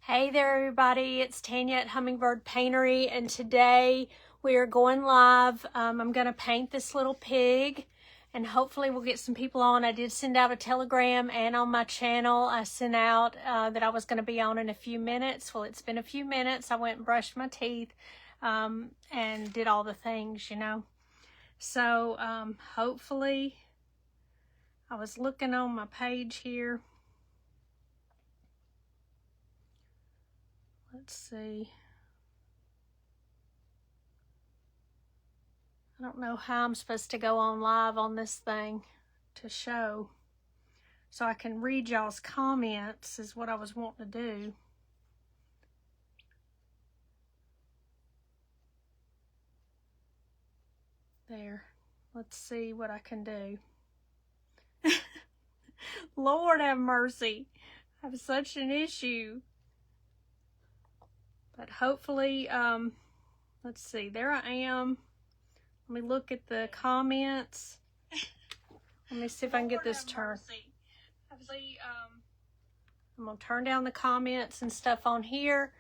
Hey there everybody, it's Tanya at Hummingbird Paintery, and today we are going live. I'm going to paint this little pig and hopefully we'll get some people on. I did send out a telegram, and on my channel I sent out that I was going to be on in a few minutes. Well, it's been a few minutes. I went and brushed my teeth and did all the things, you know. So hopefully, I was looking on my page here. Let's see. I don't know how I'm supposed to go on live on this thing to show. So I can read y'all's comments is what I was wanting to do. There. Let's see what I can do. Lord have mercy. I have such an issue. But hopefully, let's see. There I am. Let me look at the comments. Let me see if I can get this turned. I'm going to turn down the comments and stuff on here.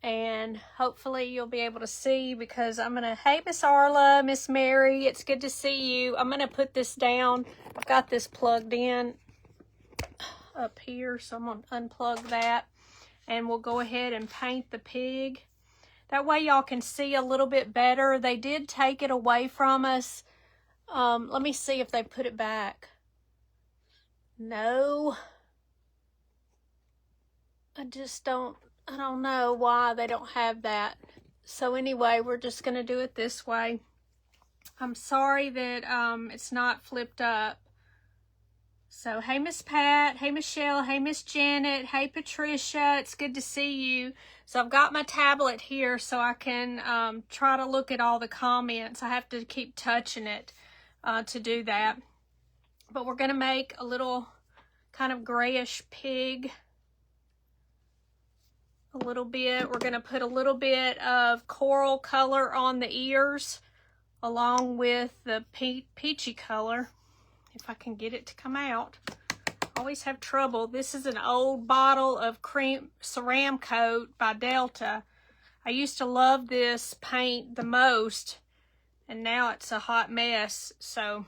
And hopefully you'll be able to see, because I'm going to, hey, Miss Arla, Miss Mary, it's good to see you. I'm going to put this down. I've got this plugged in up here, so I'm going to unplug that. And we'll go ahead and paint the pig. That way y'all can see a little bit better. They did take it away from us. Let me see if they put it back. No. I don't know why they don't have that. So anyway, we're just going to do it this way. I'm sorry that it's not flipped up. So, hey, Miss Pat, hey, Michelle, hey, Miss Janet, hey, Patricia, it's good to see you. So I've got my tablet here so I can try to look at all the comments. I have to keep touching it to do that. But we're going to make a little kind of grayish pig. A little bit. We're going to put a little bit of coral color on the ears along with the peachy color. If I can get it to come out. I always have trouble. This is an old bottle of cream Ceramcoat by Delta. I used to love this paint the most, and now it's a hot mess. So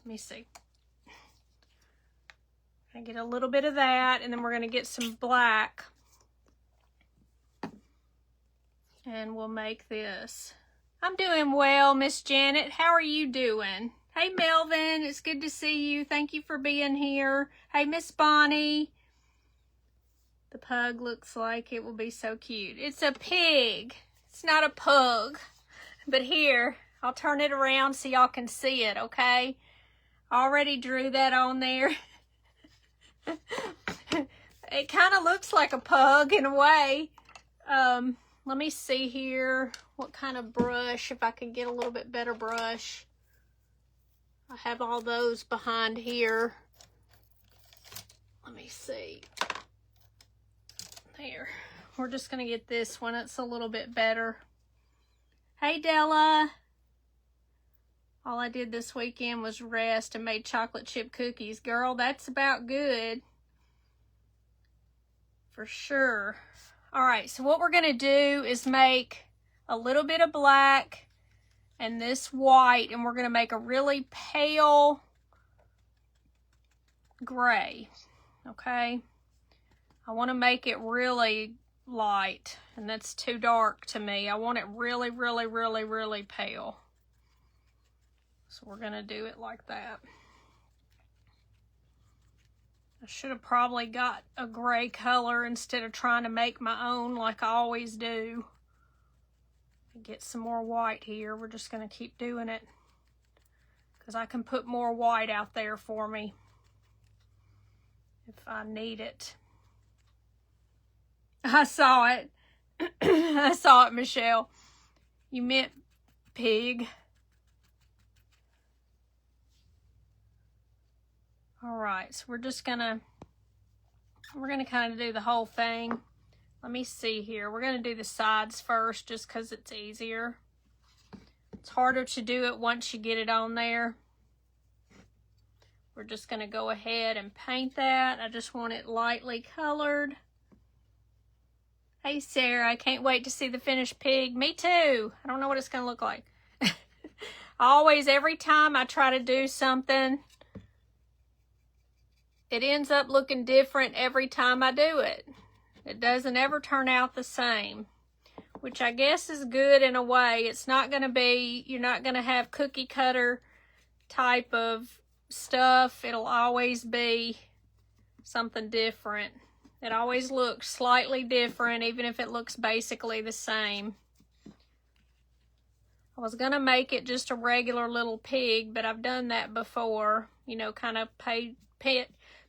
let me see. I get a little bit of that, and then we're going to get some black, and we'll make this. I'm doing well, Miss Janet. How are you doing? Hey, Melvin, it's good to see you. Thank you for being here. Hey, Miss Bonnie. The pug looks like it will be so cute. It's a pig. It's not a pug. But here, I'll turn it around so y'all can see it, okay? I already drew that on there. It kind of looks like a pug in a way. Let me see here what kind of brush, if I can get a little bit better brush. I have all those behind here. Let me see. There. We're just going to get this one. It's a little bit better. Hey, Della. All I did this weekend was rest and made chocolate chip cookies. Girl, that's about good. For sure. All right, so what we're going to do is make a little bit of black and this white, and we're going to make a really pale gray, okay? I want to make it really light, and that's too dark to me. I want it really, really, really, really pale. So we're going to do it like that. I should have probably got a gray color instead of trying to make my own like I always do. Get some more white here. We're just going to keep doing it because I can put more white out there for me if I need it. I saw it. I saw it, Michelle. You meant pig. All right, so we're gonna kind of do the whole thing. Let me see here. We're going to do the sides first just because it's easier. It's harder to do it once you get it on there. We're just going to go ahead and paint that. I just want it lightly colored. Hey, Sarah, I can't wait to see the finished pig. Me too. I don't know what it's going to look like. Every time I try to do something, it ends up looking different every time I do it. It doesn't ever turn out the same, which I guess is good in a way. It's not going to be, you're not going to have cookie cutter type of stuff. It'll always be something different. It always looks slightly different, even if it looks basically the same. I was going to make it just a regular little pig, but I've done that before. You know, kind of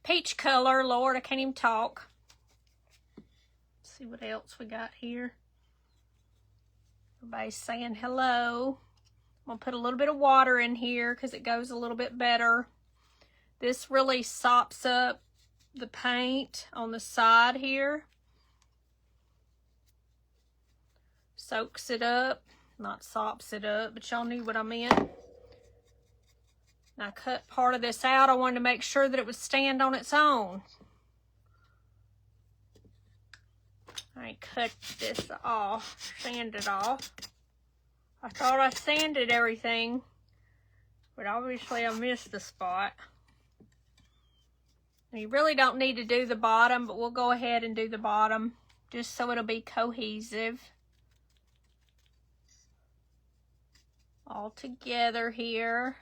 peach color. Lord, I can't even talk. Let's see what else we got here. Everybody's saying hello. I'm going to put a little bit of water in here because it goes a little bit better. This really sops up the paint on the side here. Soaks it up. Not sops it up, but y'all knew what I meant. And I cut part of this out. I wanted to make sure that it would stand on its own. I cut this off, sand it off. I thought I sanded everything, but obviously I missed the spot. You really don't need to do the bottom, but we'll go ahead and do the bottom just so it'll be cohesive. All together here.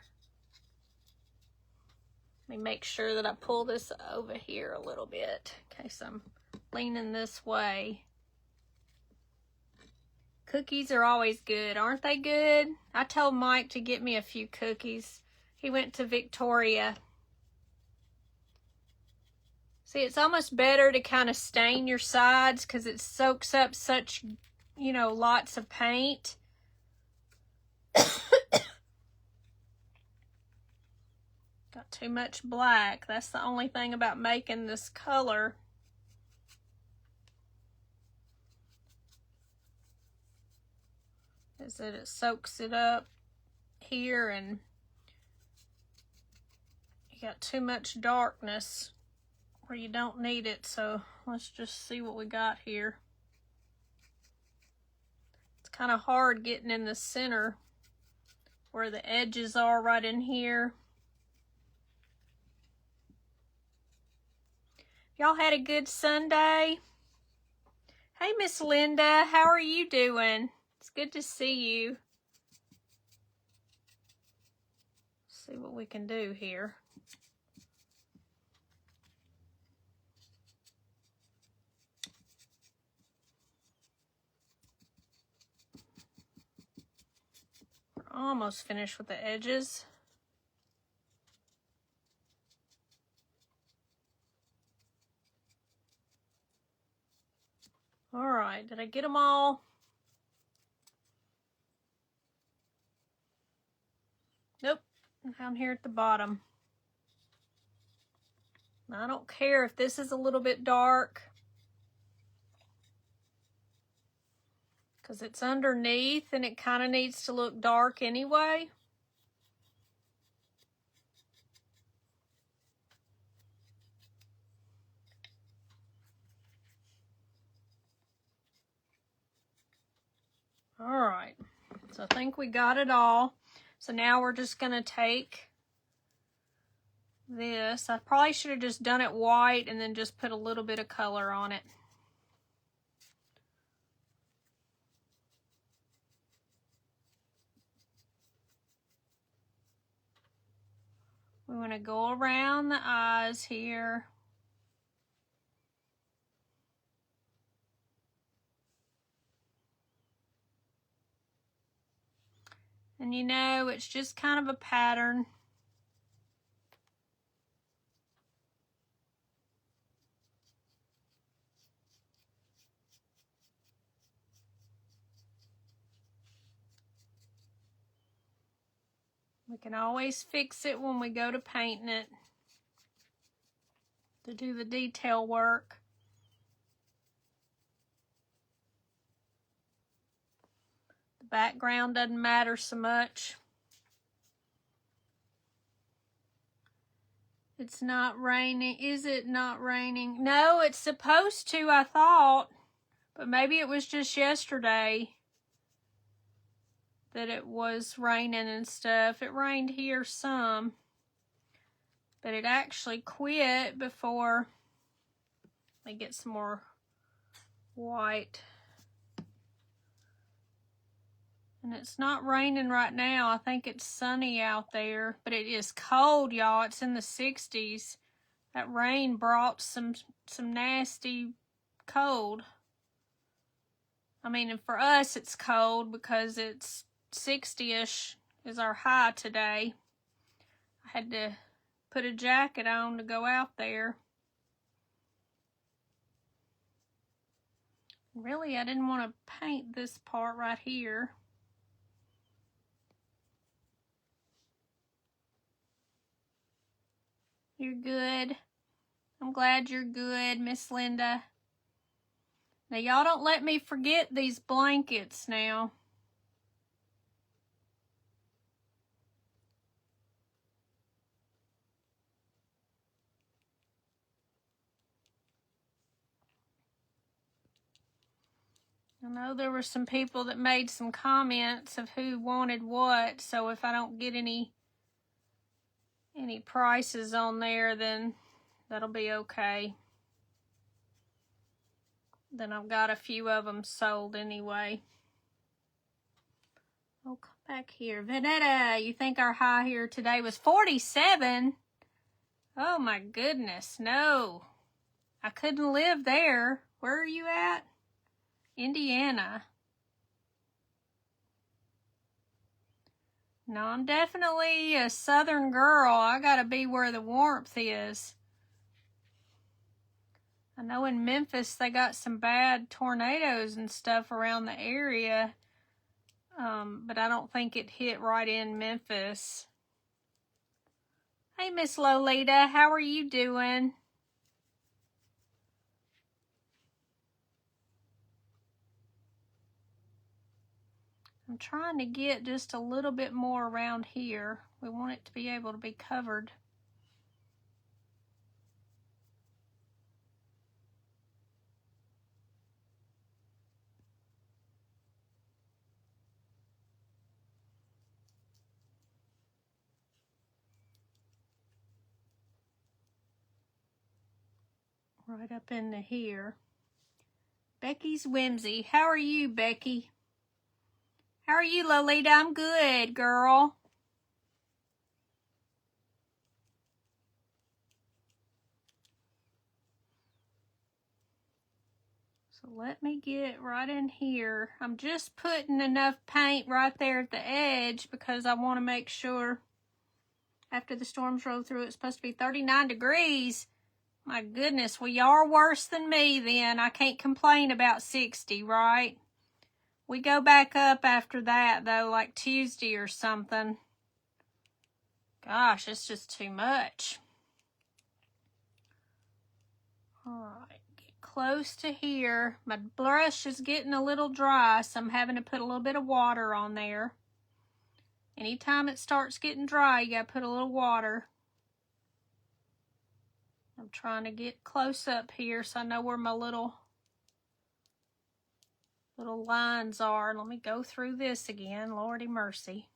Let me make sure that I pull this over here a little bit in case I'm leaning this way. Cookies are always good, aren't they good? I told Mike to get me a few cookies. He went to Victoria. See, it's almost better to kind of stain your sides because it soaks up such, you know, lots of paint. Got too much black. That's the only thing about making this color. Is that it soaks it up here and you got too much darkness where you don't need it. So let's just see what we got here. It's kind of hard getting in the center where the edges are right in here. Y'all had a good Sunday? Hey, Miss Linda, how are you doing? It's good to see you. Let's see what we can do here. We're almost finished with the edges. All right, did I get them all? Nope, down here at the bottom. I don't care if this is a little bit dark because it's underneath and it kind of needs to look dark anyway. All right, so I think we got it all. So now we're just gonna take this. I probably should have just done it white and then just put a little bit of color on it. We want to go around the eyes here. And you know, it's just kind of a pattern. We can always fix it when we go to painting it, to do the detail work. The background doesn't matter so much. It's not raining. Is it not raining? No, it's supposed to, I thought. But maybe it was just yesterday that it was raining and stuff. It rained here some, but it actually quit before. Let me get some more white. And it's not raining right now. I think it's sunny out there, but it is cold, y'all. It's in the 60s. That rain brought some nasty cold. I mean, and for us it's cold because it's 60-ish is our high today. I had to put a jacket on to go out there. Really, I didn't want to paint this part right here. You're good. I'm glad you're good, Miss Linda. Now, y'all don't let me forget these blankets now. I know there were some people that made some comments of who wanted what, so if I don't get any prices on there, then that'll be okay. Then I've got a few of them sold anyway. Oh, come back here. Vanetta, you think our high here today was 47? Oh my goodness, no. I couldn't live there. Where are you at? Indiana. No, I'm definitely a southern girl. I gotta be where the warmth is. I know in Memphis they got some bad tornadoes and stuff around the area, but I don't think it hit right in Memphis. Hey, Miss Lolita, how are you doing? I'm trying to get just a little bit more around here. We want it to be able to be covered. Right up into here. Becky's Whimsy. How are you, Becky? How are you, Lolita? I'm good, girl. So let me get right in here. I'm just putting enough paint right there at the edge because I want to make sure after the storms roll through, it's supposed to be 39 degrees. My goodness, well, y'all are worse than me then. I can't complain about 60, right? We go back up after that, though, like Tuesday or something. Gosh, it's just too much. All right, get close to here. My brush is getting a little dry, so I'm having to put a little bit of water on there. Anytime it starts getting dry, you gotta put a little water. I'm trying to get close up here so I know where my little lines are. Let me go through this again. Lordy mercy.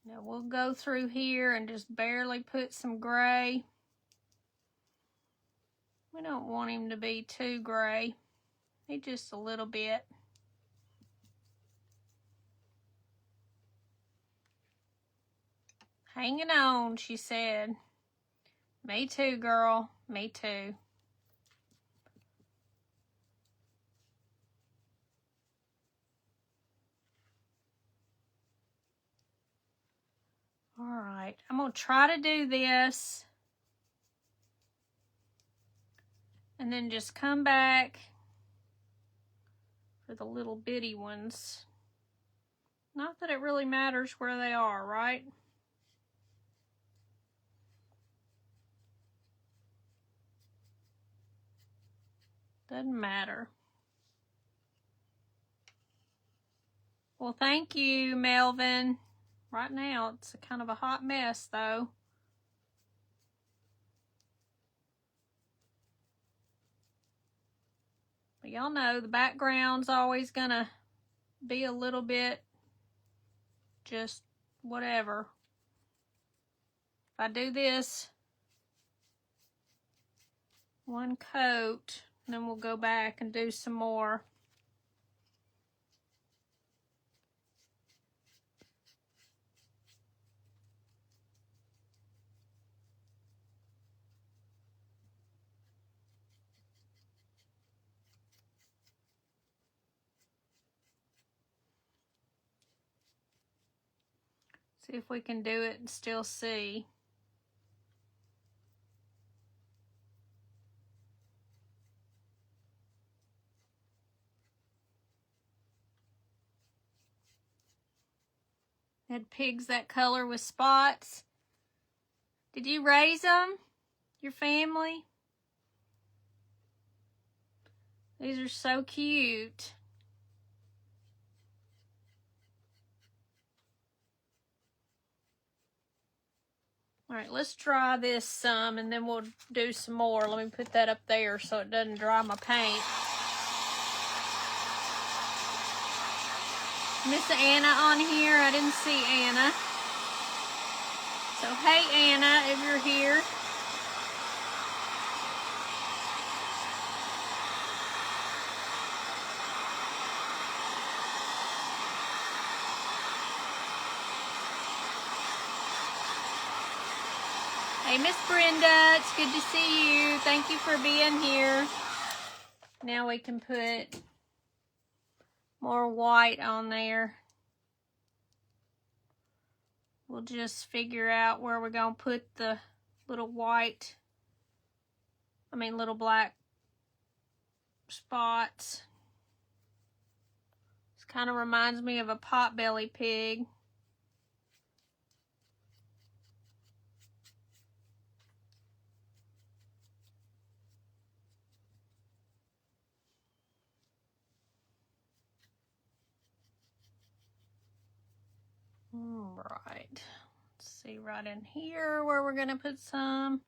Now we'll go through here and just barely put some gray. We don't want him to be too gray. Maybe just a little bit. Hanging on, she said. Me too, girl. Me too. All right, I'm going to try to do this. And then just come back for the little bitty ones. Not that it really matters where they are, right? Doesn't matter. Well, thank you, Melvin. Right now, it's a kind of a hot mess, though. But y'all know the background's always gonna be a little bit just whatever. If I do this one coat, then we'll go back and do some more. See if we can do it and still see. Had pigs that color with spots. Did you raise them? Your family? These are so cute. All right, let's dry this some and then we'll do some more. Let me put that up there so it doesn't dry my paint. Miss Anna on here. I didn't see Anna. So, hey Anna, if you're here. Hey, Miss Brenda, it's good to see you. Thank you for being here. Now we can put more white on there. We'll just figure out where we're going to put the little little black spots. This kind of reminds me of a potbelly pig. All right, let's see right in here where we're gonna put some.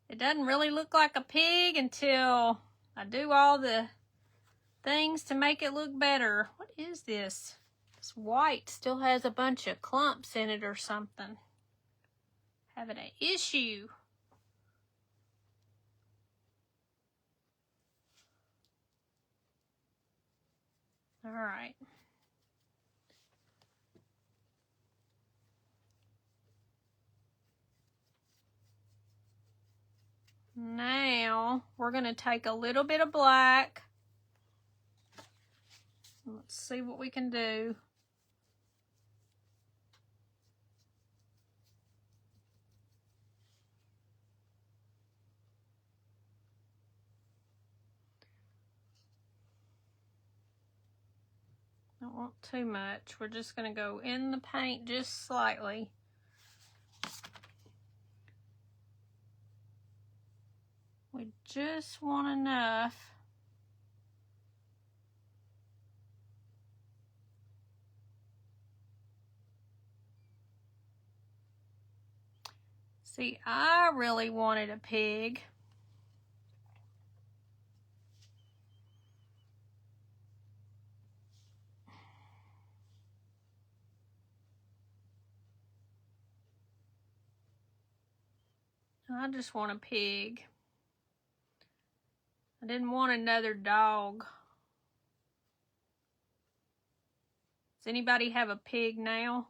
It doesn't really look like a pig until I do all the things to make it look better. What is this? This white still has a bunch of clumps in it or something. Having an issue. All right. Now we're going to take a little bit of black. Let's see what we can do. Don't want too much. We're just going to go in the paint just slightly. We just want enough. See, I really wanted a pig. I just want a pig. I didn't want another dog. Does anybody have a pig now?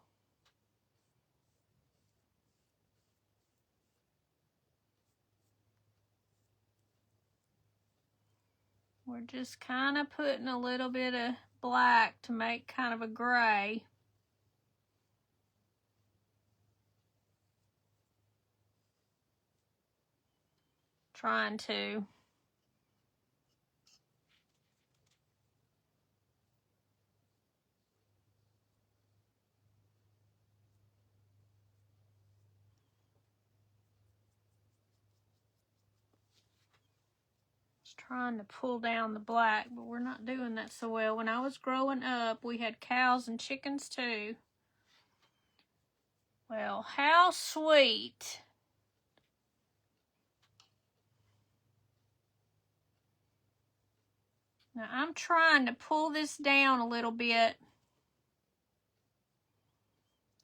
We're just kind of putting a little bit of black to make kind of a gray. Trying to. Trying to pull down the black, but we're not doing that so well. When I was growing up, we had cows and chickens too. Well, how sweet. Now I'm trying to pull this down a little bit,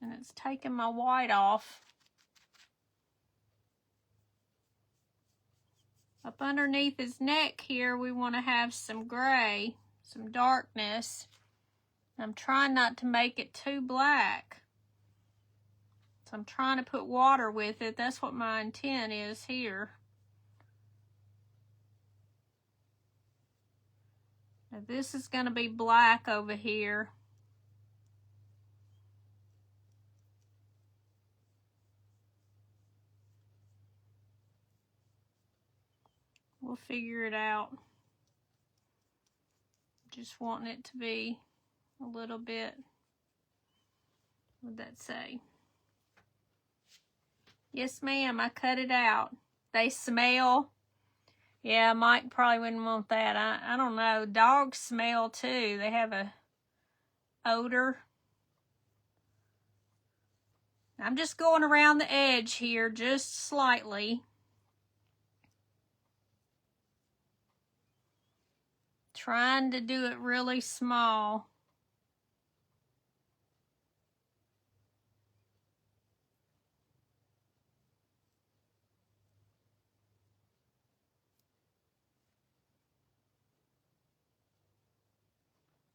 and it's taking my white off. Up underneath his neck here, we want to have some gray, some darkness. I'm trying not to make it too black. So I'm trying to put water with it. That's what my intent is here. Now this is going to be black over here. We'll figure it out. Just wanting it to be a little bit, what would that say? Yes, ma'am, I cut it out. They smell. Yeah, Mike probably wouldn't want that. I don't know. Dogs smell too. They have a odor. I'm just going around the edge here just slightly. Trying to do it really small.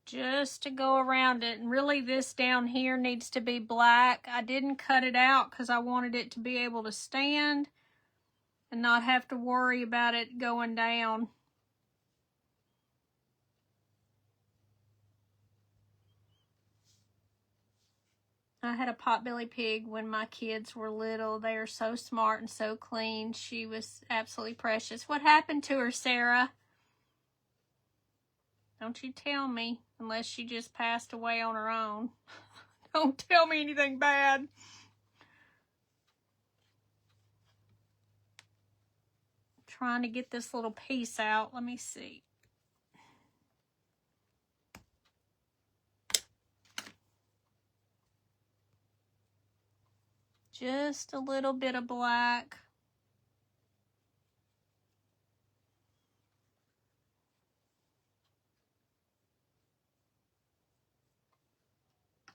Just to go around it. And really this down here needs to be black. I didn't cut it out because I wanted it to be able to stand and not have to worry about it going down. I had a potbelly pig when my kids were little. They are so smart and so clean. She was absolutely precious. What happened to her, Sarah? Don't you tell me, unless she just passed away on her own. Don't tell me anything bad. I'm trying to get this little piece out. Let me see. Just a little bit of black.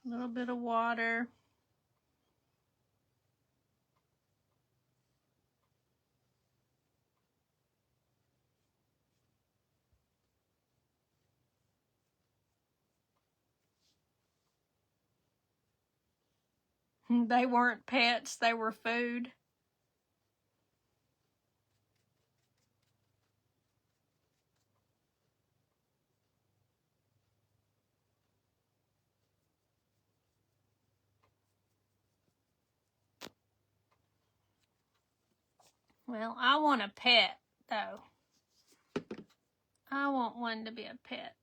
A little bit of water. They weren't pets, they were food. Well, I want a pet, though. I want one to be a pet.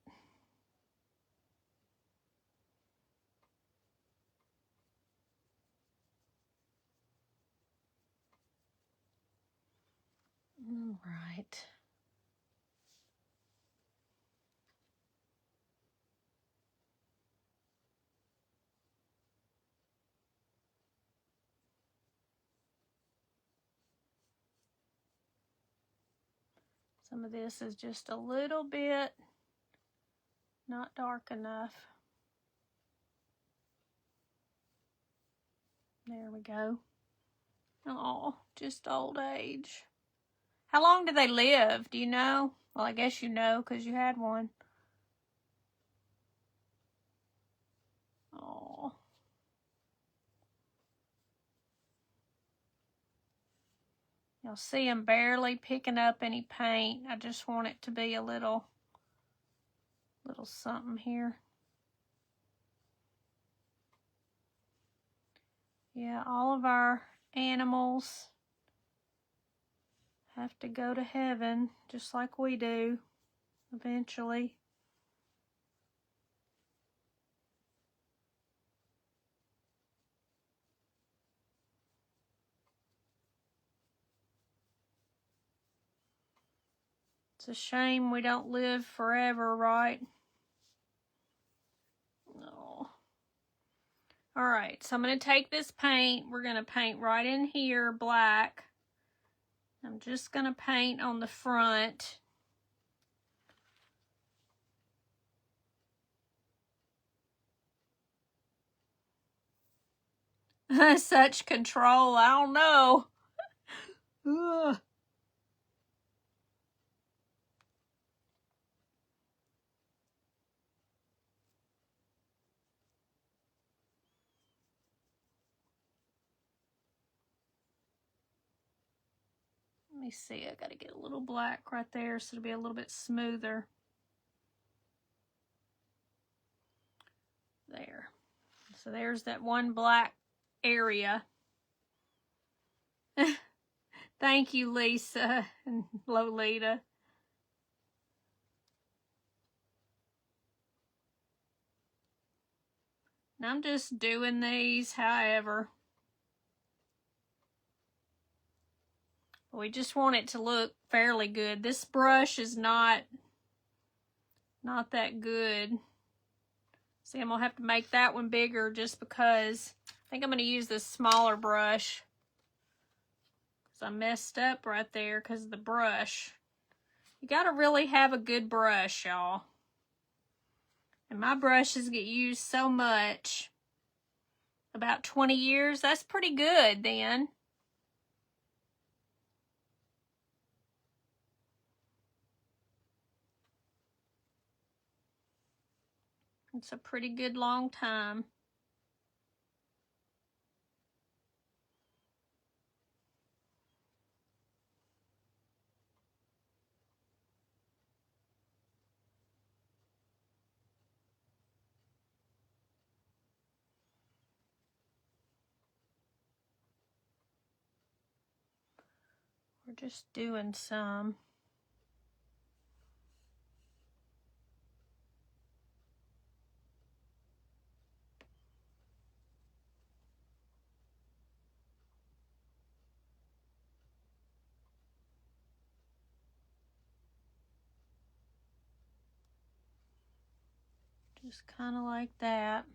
All right. Some of this is just a little bit not dark enough. There we go. Oh, just old age. How long do they live? Do you know? Well, I guess you know because you had one. Oh. You'll see I'm barely picking up any paint. I just want it to be a little something here. Yeah, all of our animals have to go to heaven just like we do eventually. It's a shame we don't live forever, right? No. All right, so I'm going to take this paint. We're going to paint right in here black. I'm just going to paint on the front. Such control, I don't know. Ugh. Let me see, I gotta get a little black right there so it'll be a little bit smoother. There. So there's that one black area. Thank you, Lisa and Lolita. And I'm just doing these however. We just want it to look fairly good. This brush is not that good. See, I'm gonna have to make that one bigger just because I think I'm gonna use this smaller brush. Because I messed up right there because of the brush. You gotta really have a good brush, y'all. And my brushes get used so much. About 20 years, that's pretty good then. It's a pretty good long time. We're just doing some. Just kind of like that.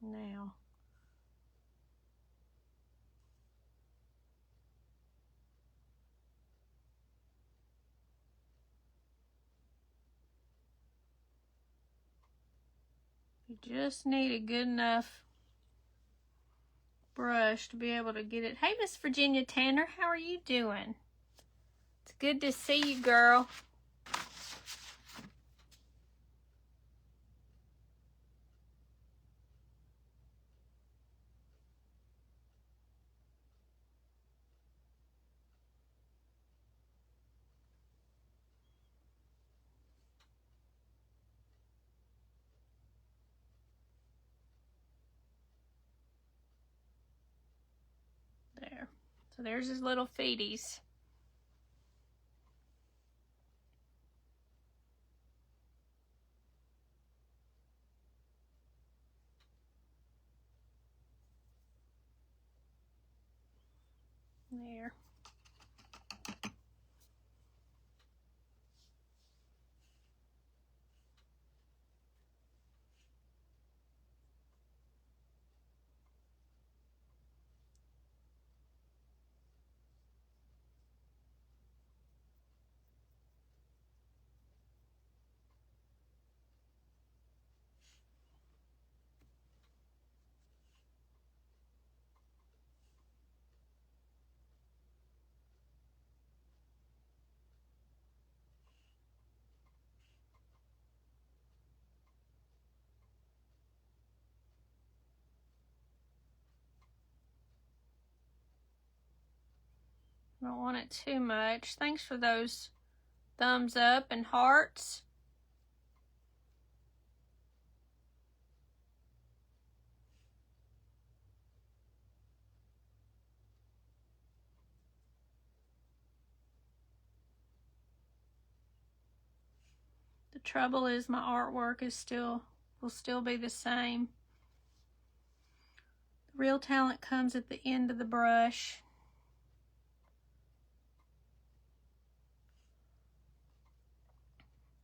Now. You just need a good enough brush to be able to get it. Hey, Miss Virginia Tanner, how are you doing? It's good to see you, girl. There. So there's his little feeties. There. Don't want it too much. Thanks for those thumbs up and hearts. The trouble is my artwork is will still be the same. The real talent comes at the end of the brush.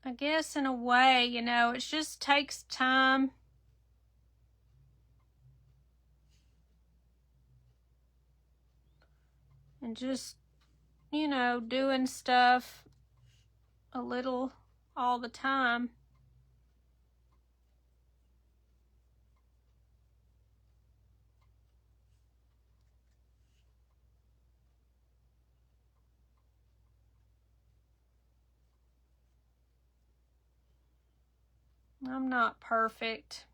I guess in a way, you know, it just takes time. And just, you know, doing stuff a little all the time. I'm not perfect.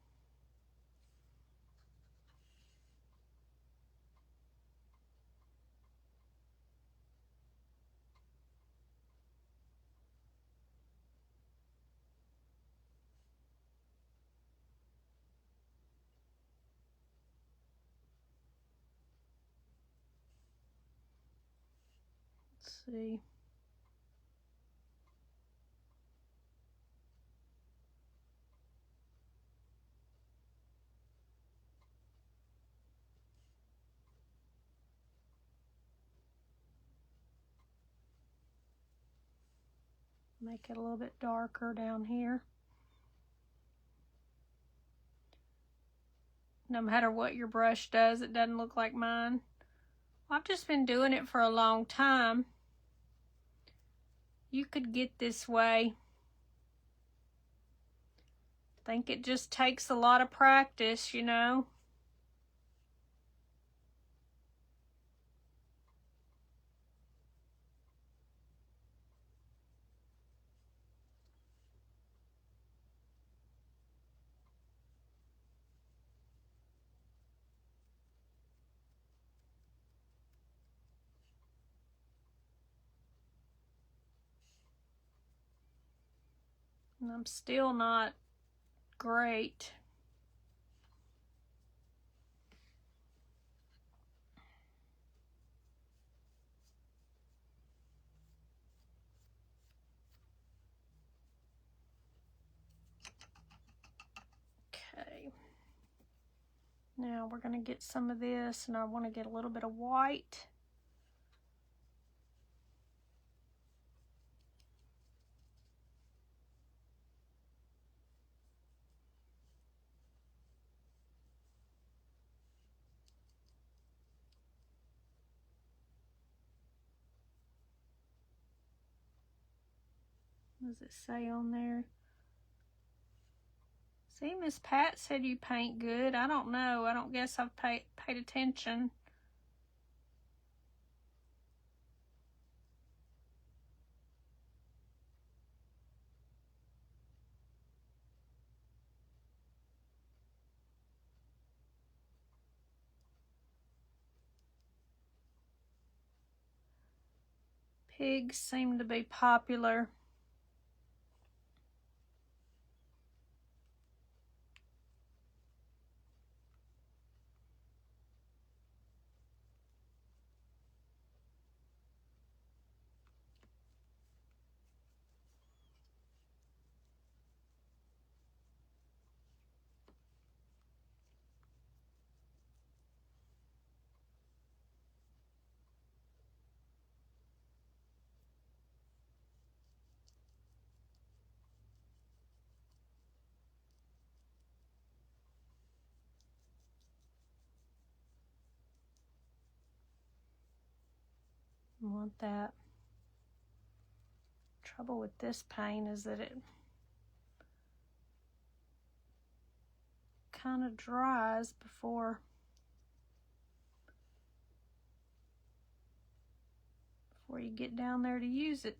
Let's see. Make it a little bit darker down here. No matter what your brush does, it doesn't look like mine. I've just been doing it for a long time. You could get this way. I think it just takes a lot of practice, you know. And I'm still not great. Okay. Now we're going to get some of this, and I want to get a little bit of white. What does it say on there? See, Miss Pat said you paint good. I don't know. I don't guess I've paid attention. Pigs seem to be popular. I want that. Trouble with this paint is that it kind of dries before you get down there to use it.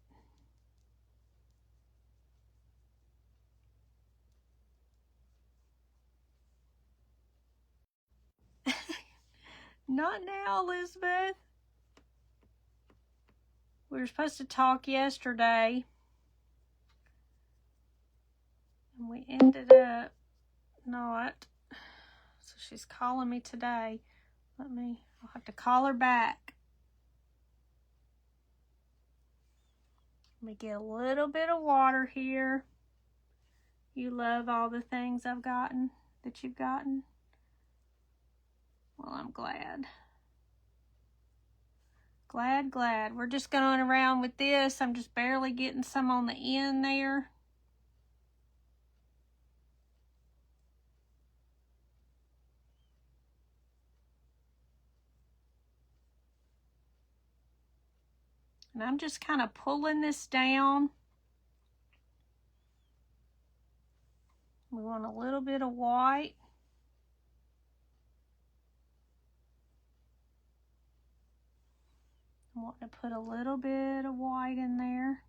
Not now, Elizabeth. We were supposed to talk yesterday, and we ended up not. So she's calling me today. I'll have to call her back. Let me get a little bit of water here. You love all the things I've gotten, that you've gotten? Well, I'm glad. Glad. We're just going around with this. I'm just barely getting some on the end there. And I'm just kind of pulling this down. We want a little bit of white. I want to put a little bit of white in there.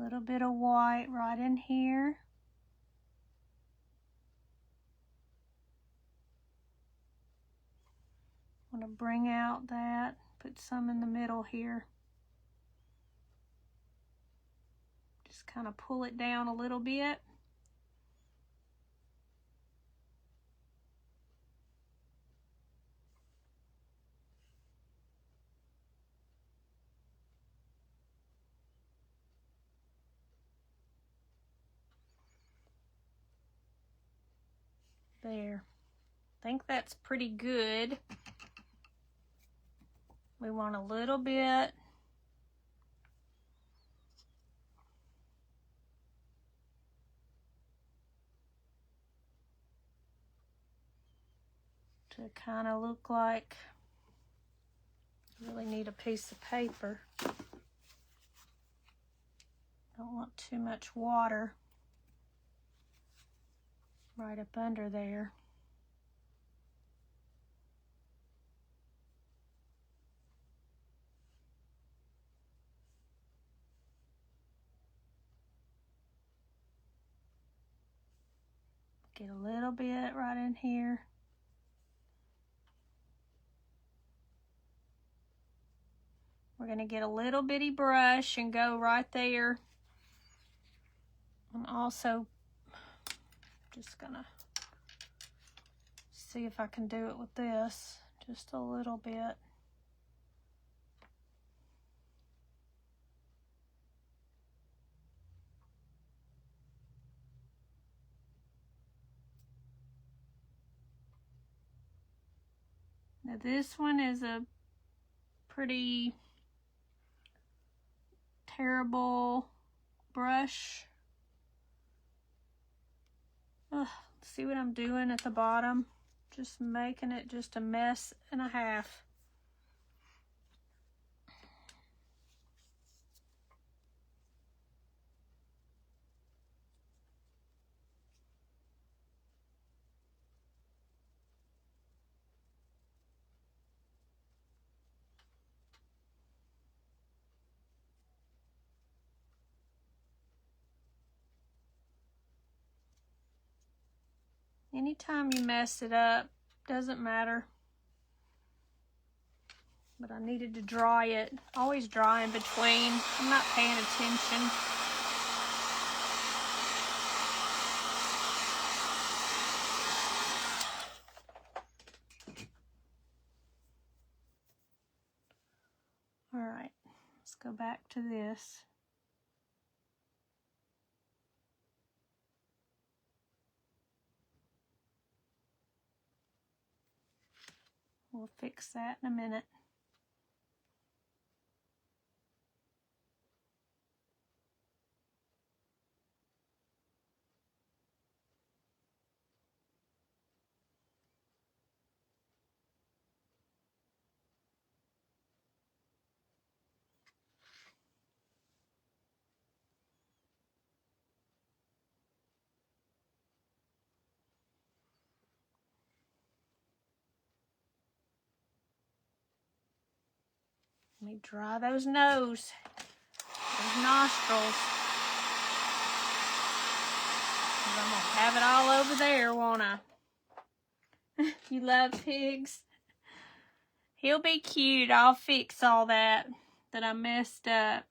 little bit of white right in here. I'm going to bring out that, put some in the middle here. Just kind of pull it down a little bit. There. I think that's pretty good. We want a little bit to kind of look like, really need a piece of paper. Don't want too much water right up under there. Get a little bit right in here. We're going to get a little bitty brush and go right there. I'm also just going to see if I can do it with this just a little bit. Now this one is a pretty terrible brush. See what I'm doing at the bottom? Just making it just a mess and a half. Anytime you mess it up, doesn't matter. But I needed to dry it. Always dry in between. I'm not paying attention. All right, let's go back to this. We'll fix that in a minute. Let me dry those nostrils. I'm gonna have it all over there, won't I? You love pigs? He'll be cute. I'll fix all that I messed up.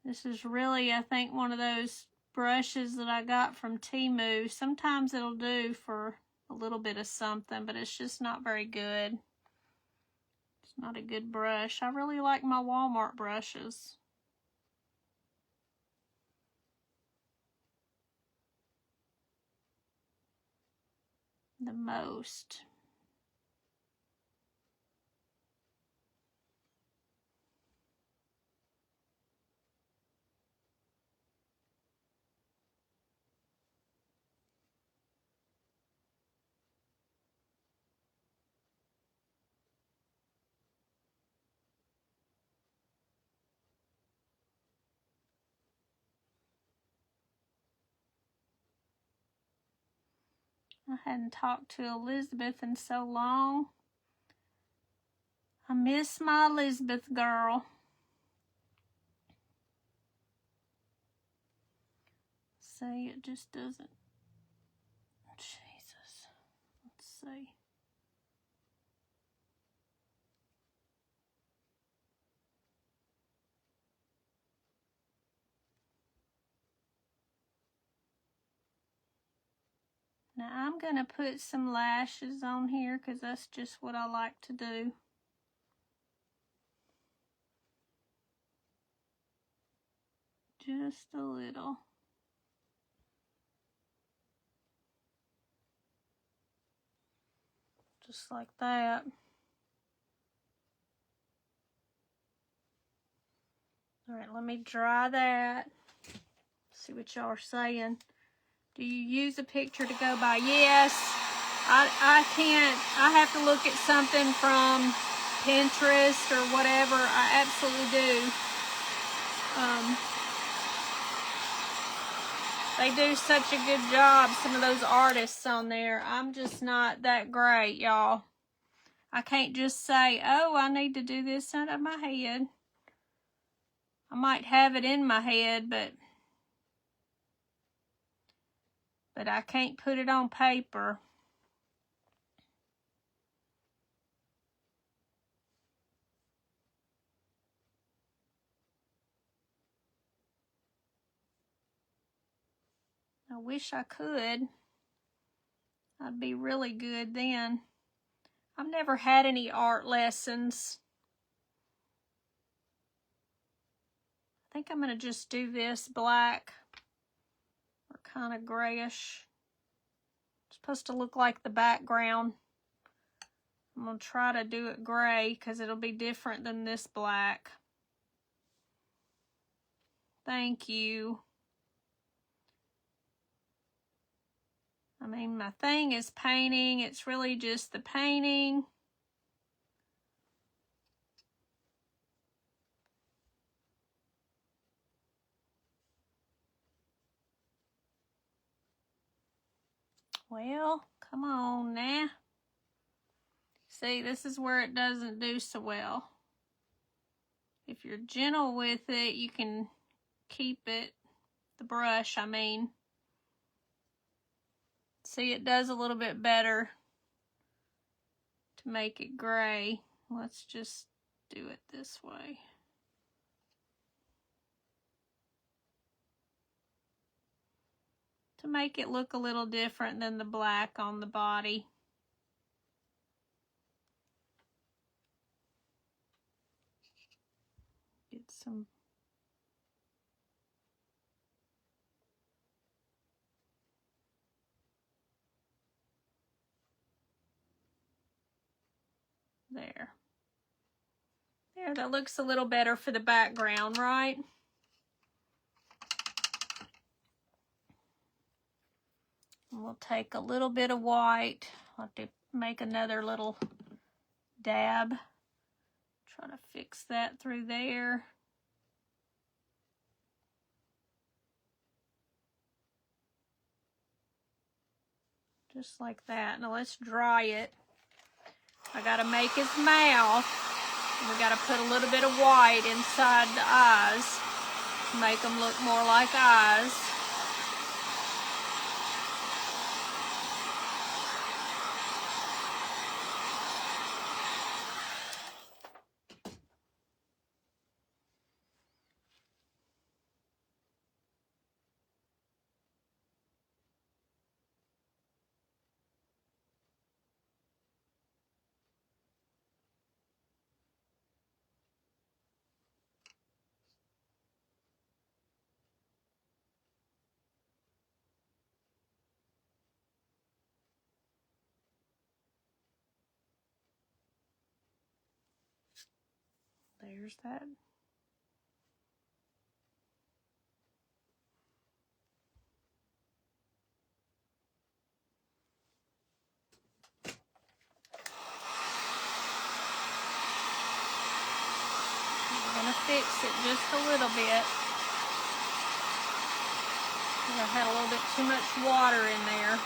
This is really, I think, one of those brushes that I got from Temu. Sometimes it'll do for a little bit of something, but it's just not very good. It's not a good brush. I really like my Walmart brushes the most. I hadn't talked to Elizabeth in so long. I miss my Elizabeth girl. See, it just doesn't. Jesus. Let's see. Now I'm going to put some lashes on here because that's just what I like to do. Just a little. Just like that. All right, let me dry that. See what y'all are saying. Do you use a picture to go by? Yes. I can't. I have to look at something from Pinterest or whatever. I absolutely do. They do such a good job, some of those artists on there. I'm just not that great, y'all. I can't just say, oh, I need to do this out of my head. I might have it in my head, but I can't put it on paper. I wish I could. I'd be really good then. I've never had any art lessons. I think I'm going to just do this black or kind of grayish. It's supposed to look like the background. I'm going to try to do it gray because it'll be different than this black. Thank you. I mean, my thing is painting. It's really just the painting. Well, come on now. See, this is where it doesn't do so well. If you're gentle with it, you can keep it, the brush, I mean. See, it does a little bit better to make it gray. Let's just do it this way. To make it look a little different than the black on the body. Get some. There. There, that looks a little better for the background, right? And we'll take a little bit of white. I'll have to make another little dab. Try to fix that through there. Just like that. Now let's dry it. I gotta make his mouth. We gotta put a little bit of white inside the eyes to make them look more like eyes. There's that. I'm gonna fix it just a little bit. I had a little bit too much water in there.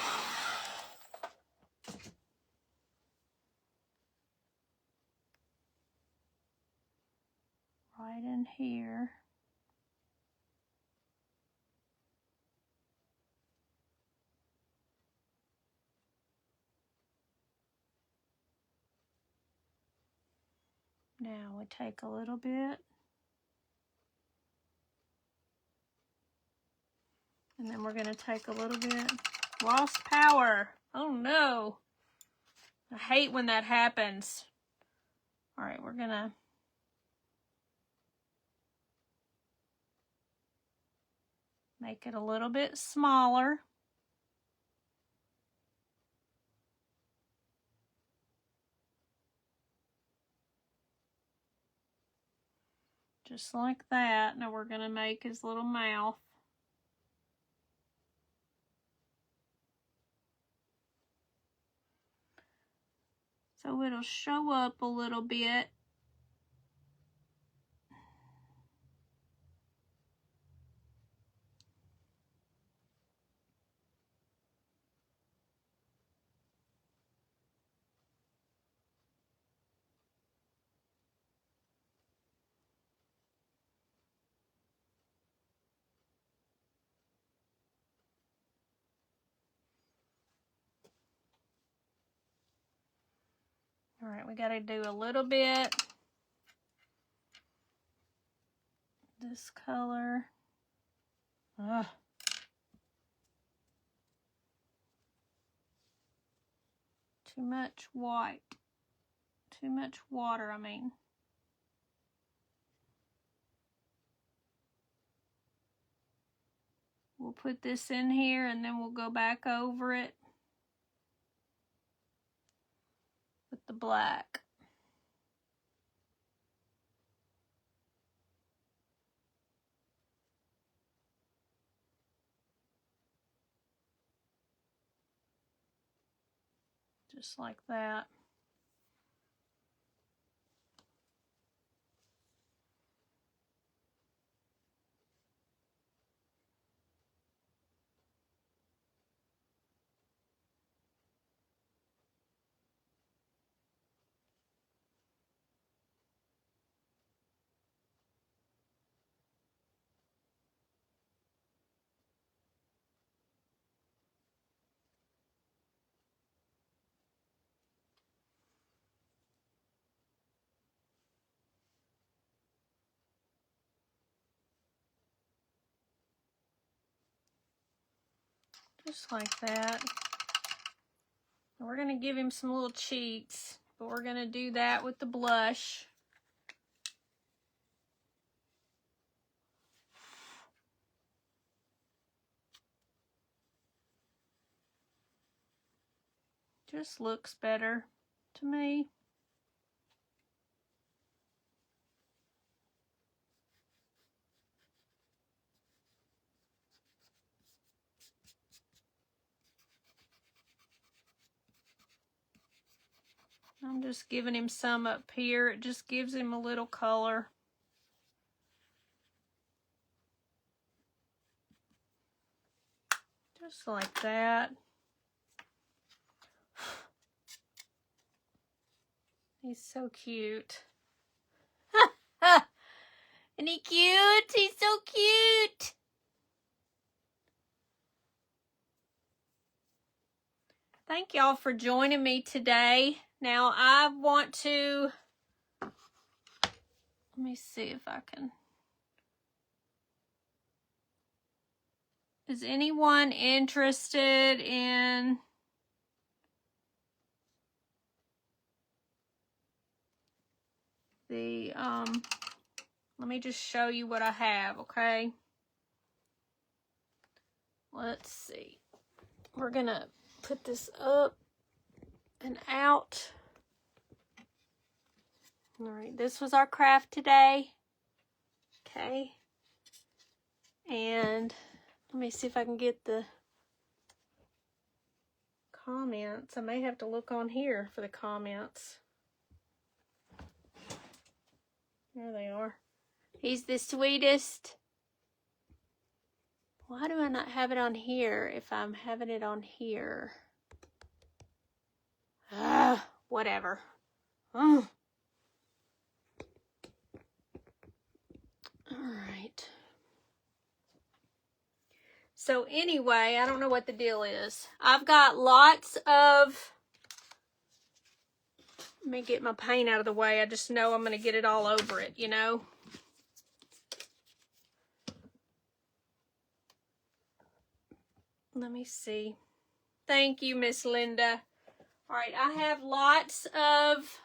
here. Now we take a little bit. And then we're going to take a little bit. Lost power. Oh no. I hate when that happens. All right, we're going to make it a little bit smaller. Just like that. Now we're going to make his little mouth. So it'll show up a little bit. All right, we got to do a little bit this color. Ugh. Too much white. Too much water, I mean. We'll put this in here and then we'll go back over it with the black. Just like that. Just like that. And we're going to give him some little cheeks, but we're going to do that with the blush. Just looks better to me. I'm just giving him some up here. It just gives him a little color. Just like that. He's so cute. Isn't he cute? He's so cute. Thank y'all for joining me today. Now I want to, let me see if I can. Is anyone interested in the, let me just show you what I have, okay? Let's see. We're gonna put this up and out. All right, this was our craft today. Okay. And let me see if I can get the comments. I may have to look on here for the comments. There they are. He's the sweetest. Why do I not have it on here if I'm having it on here? Whatever. right. So anyway, I don't know what the deal is. I've got lots of, let me get my paint out of the way. I just know I'm going to get it all over it, you know. Let me see. Thank you, Miss Linda. All right, I have lots of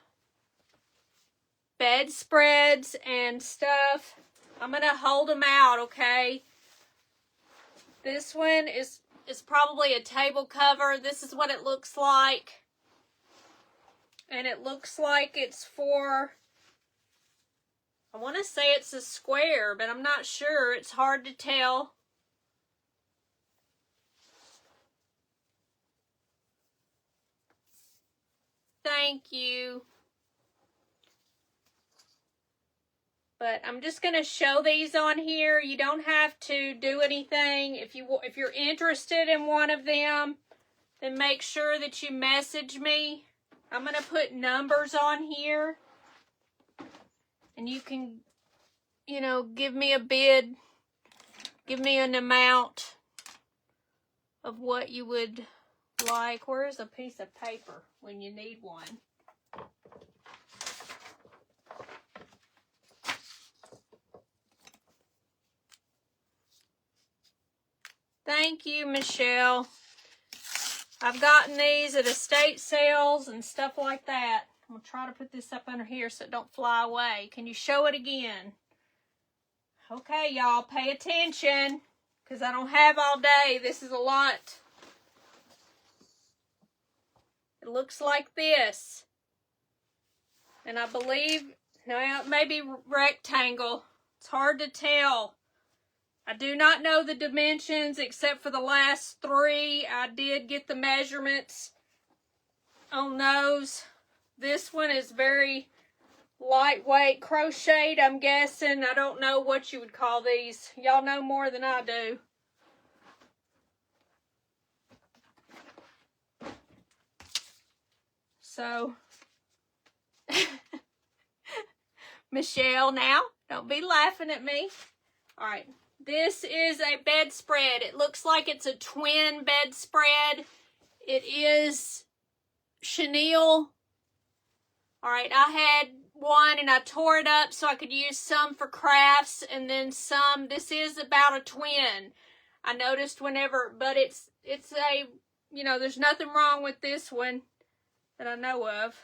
bedspreads and stuff. I'm going to hold them out, okay? This one is probably a table cover. This is what it looks like. And it looks like it's for, I want to say it's a square, but I'm not sure. It's hard to tell. Thank you. But I'm just going to show these on here. You don't have to do anything. If you're interested in one of them, then make sure that you message me. I'm going to put numbers on here. And you can, you know, give me a bid. Give me an amount of what you would like. Where's a piece of paper when you need one? Thank you, Michelle. I've gotten these at estate sales and stuff like that. I'm going to try to put this up under here so it don't fly away. Can you show it again? Okay, y'all, pay attention because I don't have all day. This is a lot. It looks like this. And I believe, now it may be rectangle. It's hard to tell. I do not know the dimensions except for the last three. I did get the measurements on those. This one is very lightweight crocheted, I'm guessing. I don't know what you would call these. Y'all know more than I do. So, Michelle, now, don't be laughing at me. All right. This is a bedspread. It looks like it's a twin bedspread. It is chenille. All right, I had one and I tore it up so I could use some for crafts and then some. This is about a twin. I noticed whenever, but it's a, you know, there's nothing wrong with this one that I know of.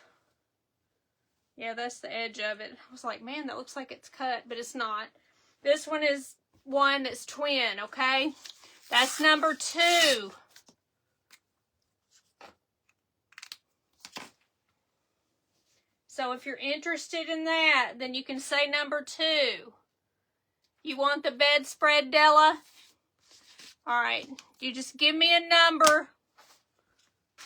Yeah, that's the edge of it. I was like, man, that looks like it's cut, but it's not. This one is one that's twin, okay? That's number 2. So if you're interested in that, then you can say number 2. You want the bedspread, Della? All right. You just give me a number.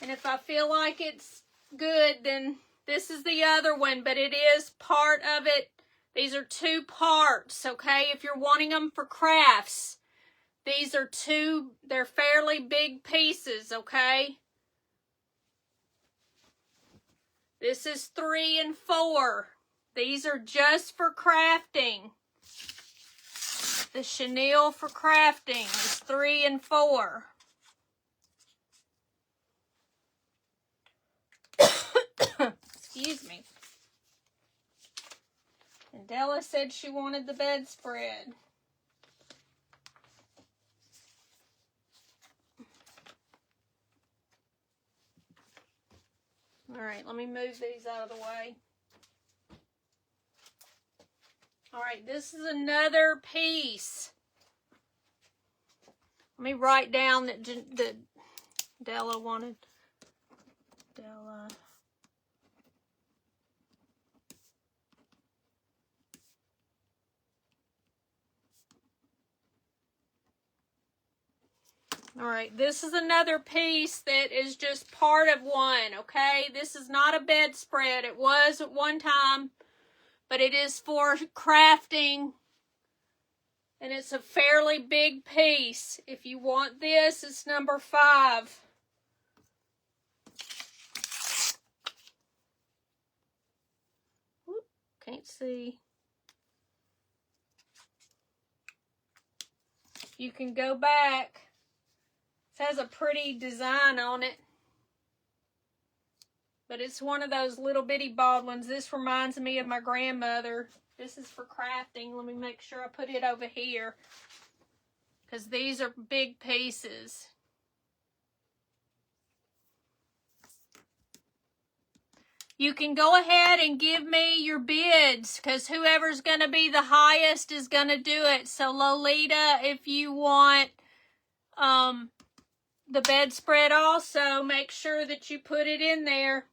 And if I feel like it's good, then this is the other one. But it is part of it. These are 2 parts, okay? If you're wanting them for crafts, these are 2, they're fairly big pieces, okay? This is 3 and 4. These are just for crafting. The chenille for crafting is 3 and 4. Excuse me. And Della said she wanted the bedspread. All right, let me move these out of the way. All right, this is another piece. Let me write down that Della wanted. Della. All right, this is another piece that is just part of one, okay? This is not a bedspread. It was at one time, but it is for crafting, and it's a fairly big piece. If you want this, it's number 5. Whoop, can't see. You can go back. It has a pretty design on it. But it's one of those little bitty bald ones. This reminds me of my grandmother. This is for crafting. Let me make sure I put it over here, because these are big pieces. You can go ahead and give me your bids, because whoever's going to be the highest is going to do it. So Lolita, if you want the bedspread also, make sure that you put it in there.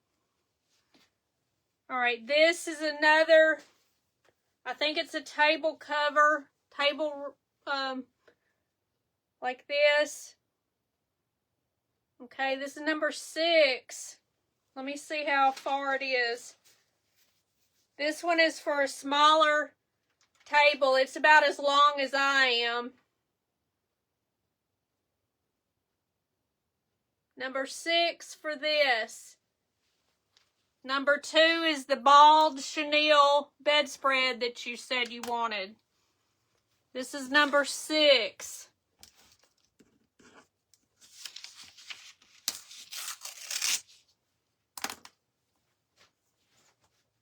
All right, this is another, I think it's a table cover, like this. Okay, this is number 6. Let me see how far it is. This one is for a smaller table. It's about as long as I am. Number 6 for this. Number 2 is the bald chenille bedspread that you said you wanted. This is number 6.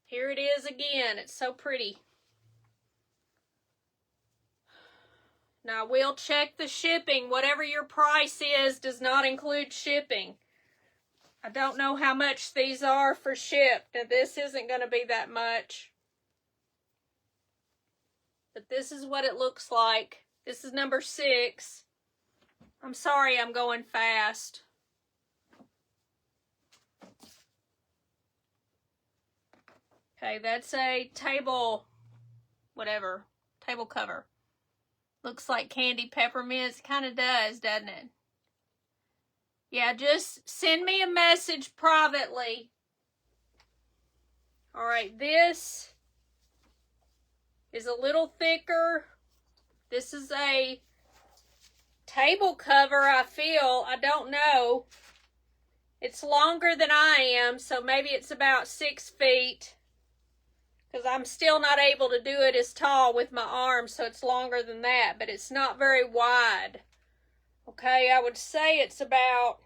Here it is again. It's so pretty. Now, we'll check the shipping. Whatever your price is does not include shipping. I don't know how much these are for shipped. Now, this isn't going to be that much. But this is what it looks like. This is number 6. I'm sorry I'm going fast. Okay, that's a table, whatever, table cover. Looks like candy peppermints. Kind of does, doesn't it? Yeah, just send me a message privately. All right, this is a little thicker. This is a table cover, I feel. I don't know. It's longer than I am, so maybe it's about 6 feet. Because I'm still not able to do it as tall with my arms, so it's longer than that. But it's not very wide. Okay, I would say it's about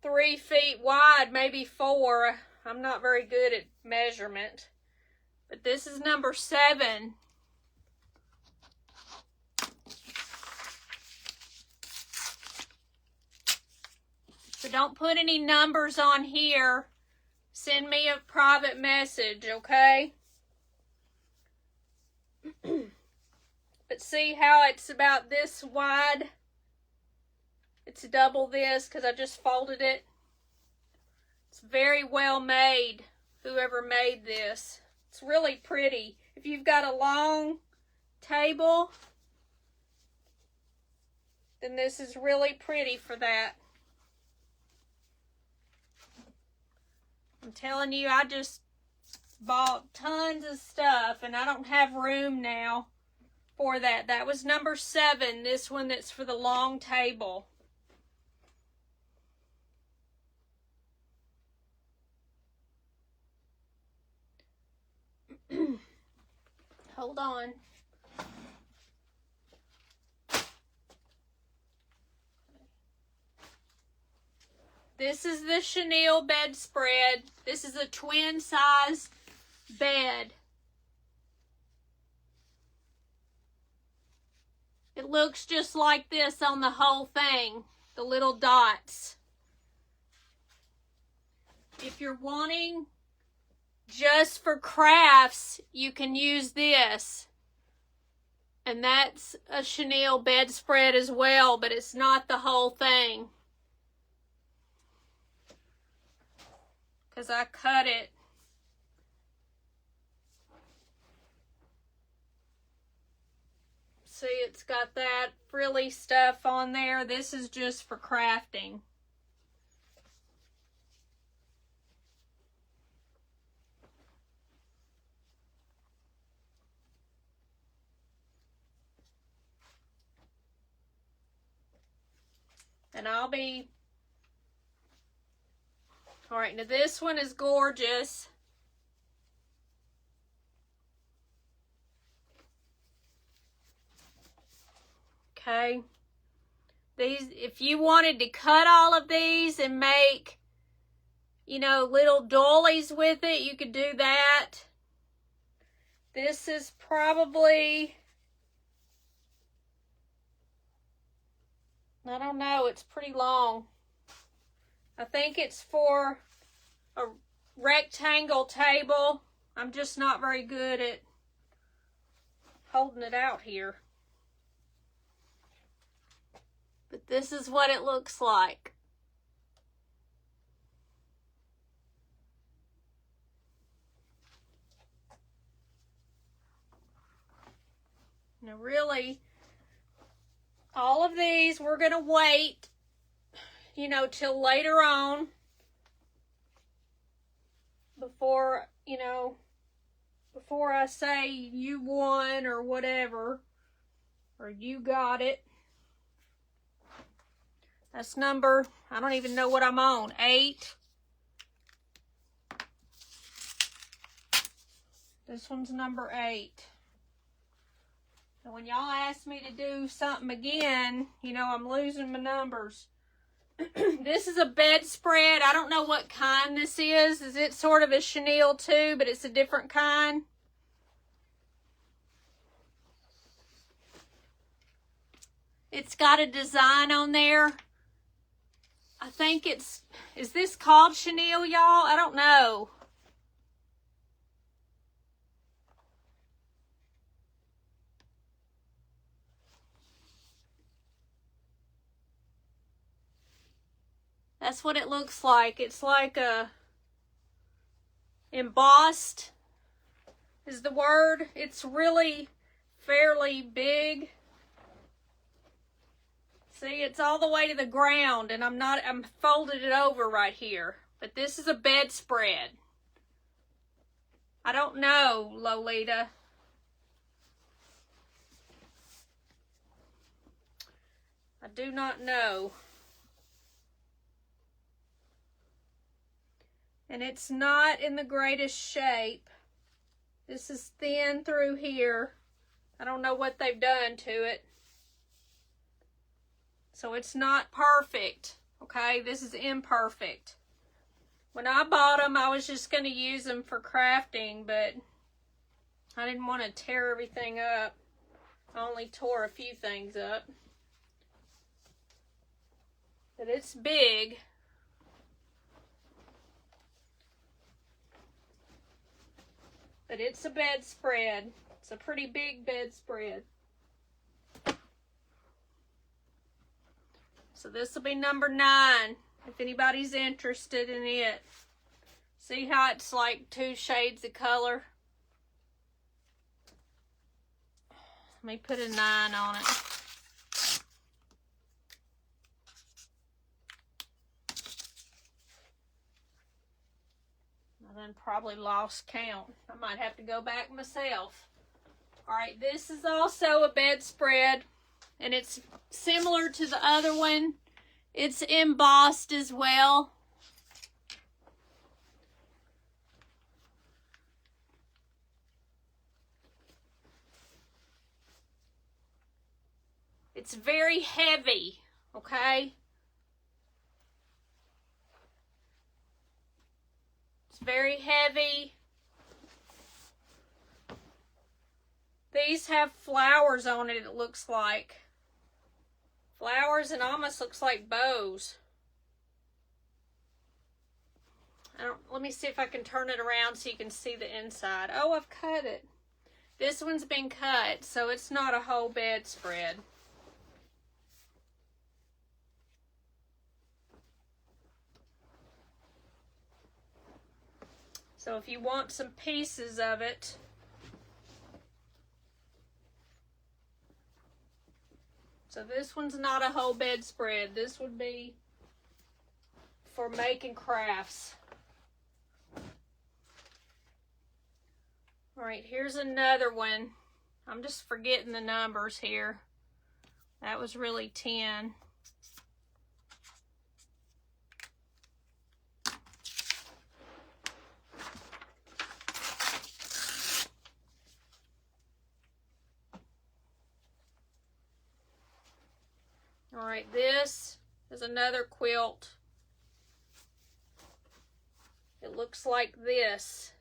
3 feet wide, maybe 4. I'm not very good at measurement. But this is number 7. So don't put any numbers on here. Send me a private message, okay? But see how it's about this wide? It's double this because I just folded it. It's very well made, whoever made this. It's really pretty. If you've got a long table, then this is really pretty for that. I'm telling you, I just bought tons of stuff, and I don't have room now for that. That was number 7, this one that's for the long table. Hold on. This is the chenille bedspread. This is a twin size bed. It looks just like this on the whole thing, the little dots. If you're wanting just for crafts, you can use this. And that's a chenille bedspread as well, but it's not the whole thing. Because I cut it. See, it's got that frilly stuff on there. This is just for crafting. And I'll be... Alright, now this one is gorgeous. okay? These, if you wanted to cut all of these and make, you know, little doilies with it, you could do that. This is probably, I don't know, it's pretty long. I think it's for a rectangle table. I'm just not very good at holding it out here. But this is what it looks like. Now really, all of these we're going to wait, you know, till later on before, you know, before I say you won or whatever, or you got it. That's number, I don't even know what I'm on, 8. This one's number 8. So when y'all ask me to do something again, you know, I'm losing my numbers. This is a bedspread. I don't know what kind this is. Is it sort of a chenille too, but it's a different kind? It's got a design on there. I think it's, is this called chenille, y'all? I don't know. That's what it looks like. It's like a embossed is the word. It's really fairly big. See, it's all the way to the ground, and I'm folded it over right here. But this is a bedspread. I don't know, Lolita. I do not know. And it's not in the greatest shape. This is thin through here. I don't know what they've done to it. So it's not perfect, okay? This is imperfect. When I bought them, I was just going to use them for crafting, but I didn't want to tear everything up. I only tore a few things up. But it's big. But it's a bedspread. It's a pretty big bedspread. So this will be number 9, if anybody's interested in it. See how it's like 2 shades of color? Let me put a 9 on it. I then probably lost count. I might have to go back myself. All right, this is also a bedspread. And it's similar to the other one. It's embossed as well. It's very heavy, okay? It's very heavy. These have flowers on it, it looks like. Flowers and almost looks like bows. Let me see if I can turn it around so you can see the inside. Oh, I've cut it. This one's been cut, so it's not a whole bedspread. So if you want some pieces of it, so this one's not a whole bedspread. This would be for making crafts. All right, here's another one. I'm just forgetting the numbers here. That was really 10. All right, this is another quilt. It looks like this.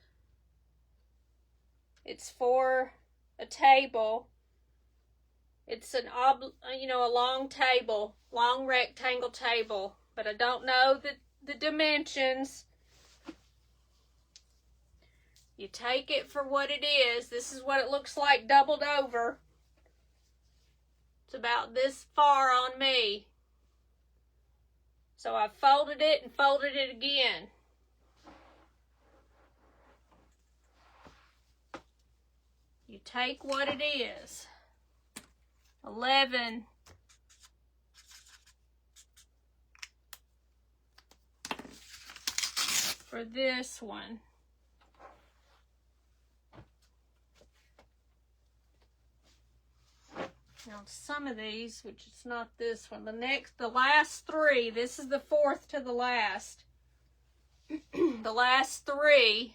It's for a table. It's an a long table, long rectangle table, but I don't know the dimensions. You take it for what it is. This is what it looks like doubled over. It's about this far on me. So I folded it and folded it again. You take what it is. 11. For this one. Now some of these, which is not this one, the last three, this is the fourth to the last. The last three.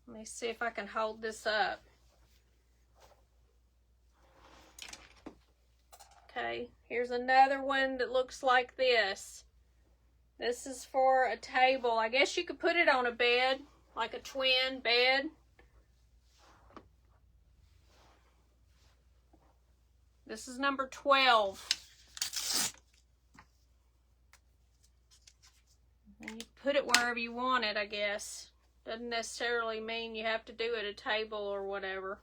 Let me see if I can hold this up. Okay, here's another one that looks like this. This is for a table. I guess you could put it on a bed, like a twin bed. This is number 12. And you put it wherever you want it, I guess. Doesn't necessarily mean you have to do it at a table or whatever.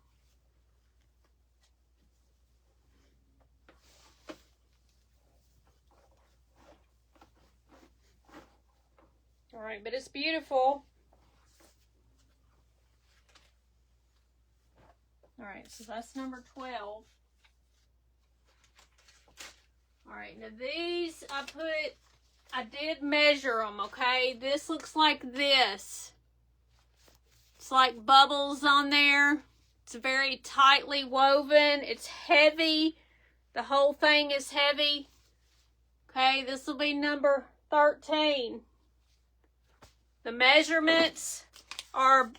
All right, but it's beautiful. All right, so that's number 12. All right, now these I did measure them, okay? This looks like this. It's like bubbles on there. It's very tightly woven. It's heavy. The whole thing is heavy. Okay, this will be number 13. The measurements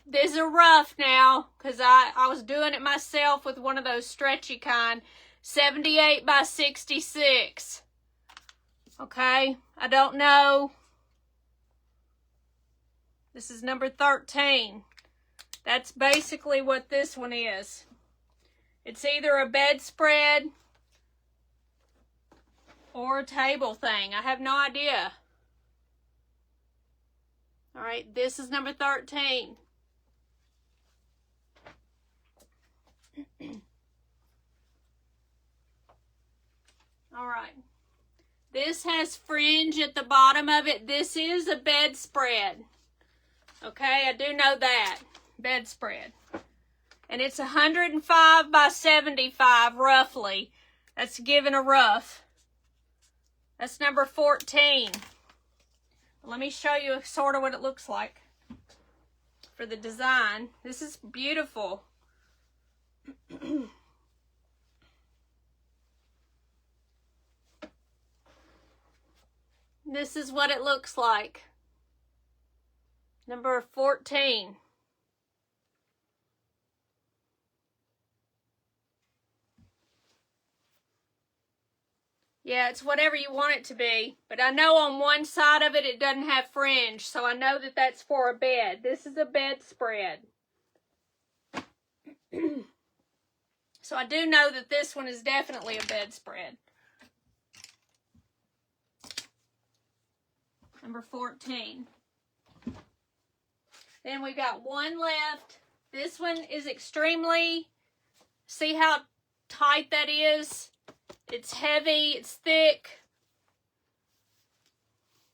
these are rough now because I was doing it myself with one of those stretchy kind. 78 by 66. Okay, I don't know. This is number 13. That's basically what this one is. It's either a bedspread or a table thing. I have no idea. All right, this is number 13. All right. This has fringe at the bottom of it. This is a bedspread. Okay, I do know that. Bedspread. And it's 105 by 75, roughly. That's given a rough. That's number 14. Let me show you sort of what it looks like for the design. This is beautiful. This is what it looks like. Number 14. Yeah, it's whatever you want it to be. But I know on one side of it, it doesn't have fringe. So I know that that's for a bed. This is a bedspread. So I do know that this one is definitely a bedspread. Number 14. Then we got one left. This one is extremely, see how tight that is? It's heavy, it's thick.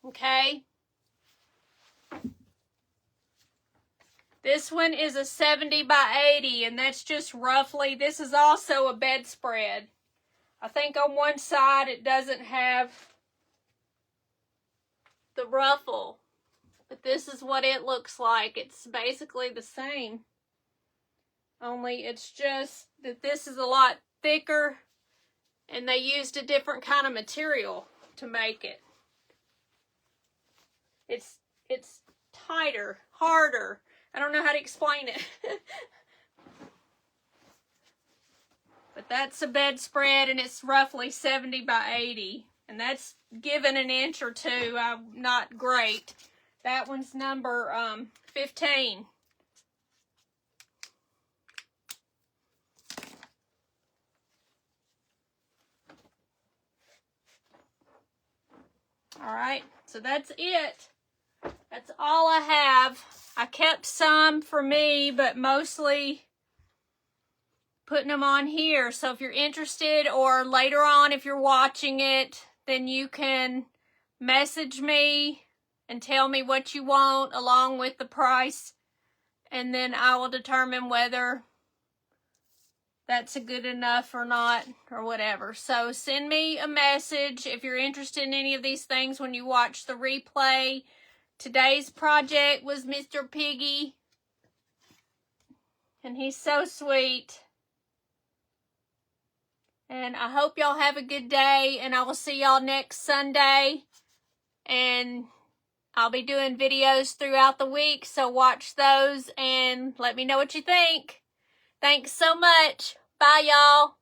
Okay. This one is a 70 by 80, and that's just roughly, this is also a bedspread. I think on one side it doesn't have the ruffle, but this is what it looks like. It's basically the same, only it's just that this is a lot thicker, and they used a different kind of material to make it. It's tighter, harder. I don't know how to explain it. That's a bedspread, and it's roughly 70 by 80. And that's given an inch or two. Not great. That one's number 15. All right, so that's it. That's all I have. I kept some for me, but mostly putting them on here. So if you're interested, or later on if you're watching it, then you can message me and tell me what you want along with the price, and then I will determine whether that's a good enough or not, or whatever. So send me a message if you're interested in any of these things when you watch the replay. Today's project was Mr. Piggy, and he's so sweet. And I hope y'all have a good day, and I will see y'all next Sunday. And I'll be doing videos throughout the week, so watch those and let me know what you think. Thanks so much. Bye, y'all.